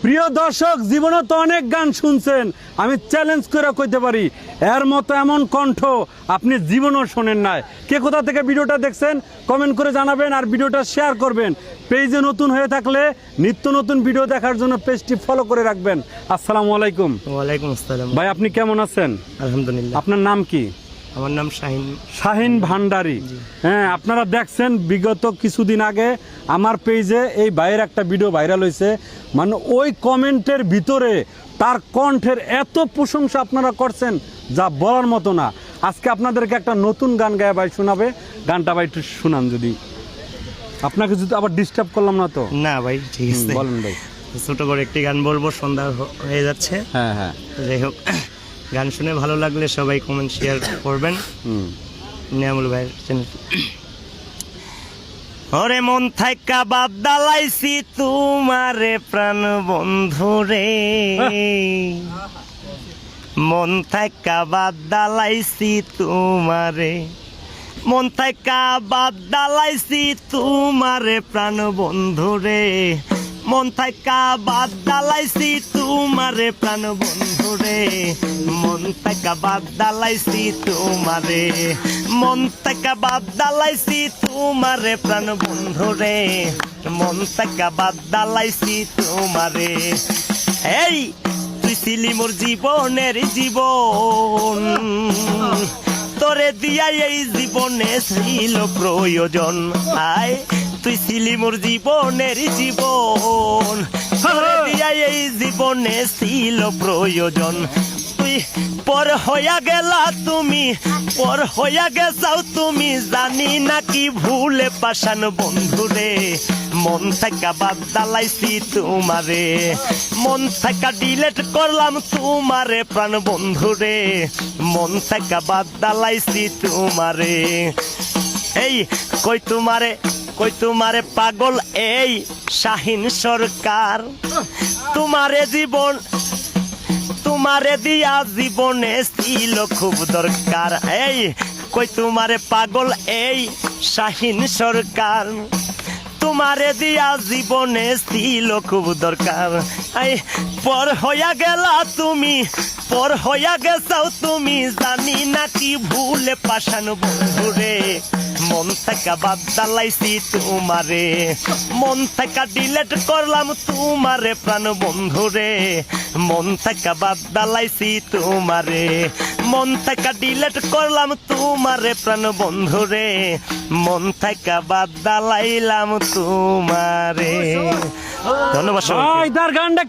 প্রিয় দর্শক, জীবনে তো অনেক গান শুনছেন, আমি চ্যালেঞ্জ করে কইতে পারি এর মতো এমন কণ্ঠ আপনি জীবনও শোনেন নাই। কে কোথা থেকে ভিডিওটা দেখছেন কমেন্ট করে জানাবেন, আর ভিডিওটা শেয়ার করবেন। পেজে নতুন হয়ে থাকলে নিত্য নতুন ভিডিও দেখার জন্য পেজটি ফলো করে রাখবেন। আসসালামু আলাইকুম। ওয়ালাইকুম আসসালাম। ভাই, আপনি কেমন আছেন? আলহামদুলিল্লাহ। আপনার নাম কি? আমার নাম শাহিন ভান্ডারী। হ্যাঁ, আপনারা দেখছেন বিগত কিছুদিন আগে আমার পেজে এই ভাইয়ের একটা ভিডিও ভাইরাল হয়েছে। মানে ওই কমেন্টের ভিতরে তার কণ্ঠের এত প্রশংসা আপনারা করছেন যা বলার মতো না। আজকে আপনাদেরকে একটা নতুন গান গায়ে ভাই শোনাবে। গানটা ভাই একটু শুনান যদি। আপনাকে যদি আবার ডিস্টার্ব করলাম না তো? না ভাই, ঠিক আছে, বলেন ভাই। ছোট করে একটি গান বলবো, সন্ধ্যা হয়ে যাচ্ছে। হ্যাঁ হ্যাঁ, যাই হোক, গান শুনে ভালো লাগলে সবাই কমেন্ট শেয়ার করবেন। নিয়ামুল ভাইয়ের চ্যানেল। ওরে মন থাইকা বাদ দালাইছি তোমারে প্রাণ বন্ধু রে, মন থাইকা বাদ দালাইছি তোমারে, মন থাইকা বাদ দালাইছি তোমারে প্রাণ বন্ধু রে, মন থাইকা বাদ দালাইছি তোমারে প্রাণ বন্ধু রে, মন থাইকা বাদ দালাইছি তোমারে, মন থাইকা বাদ দালাইছি তোমারে প্রাণ বন্ধু রে, মন থাইকা বাদ দালাইছি তোমারে। এই তুই ছিলি মোর জীবনের জীবন, তোরে দিয়া এই জীবনে ছিল প্রয়োজন। আয় তুই ছিলি মোর জীবনের জীবন, তোরে দিয়া এই জীবনে ছিল প্রয়োজন। তুই পর হইয়া গেলা তুমি, পর হইয়া গেছাও তুমি, জানি না কি ভুলে পাশান বন্ধুরে, মন থাকা বাদ দালাইছি তোমারে, মন থাকা ডিলেট করলাম তোমারে প্রাণ বন্ধুরে, মন থাকা বাদ দালাইছি তোমারে। এই কই তোমারে পাগল এই শাহিন সরকার, তোমারে জীবন তোমারে দিয়া জীবনে ছিল খুব দরকার। এই কই তোমারে পাগল এই শাহিন সরকার, তোমারে দিয়া জীবনে ছিল খুব দরকার। এই পর হইয়া গেলা তুমি, পর হইয়া গেছাও তুমি, জানি না কি ভুলে পাশান বন্ধুরে, মন থাকা বাদ দালাইছি তোমারে, মন থাকা ডিলেট করলাম তোমারে প্রাণ বন্ধুরে, মন থাকা বাদ দালাইছি তোমারে, মন থাকা ডিলেট করলাম তোমারে প্রাণ বন্ধুরে, মন থাকা বাদ দালাইলাম তোমারে। ধন্যবাদ সবাইকে। গানটা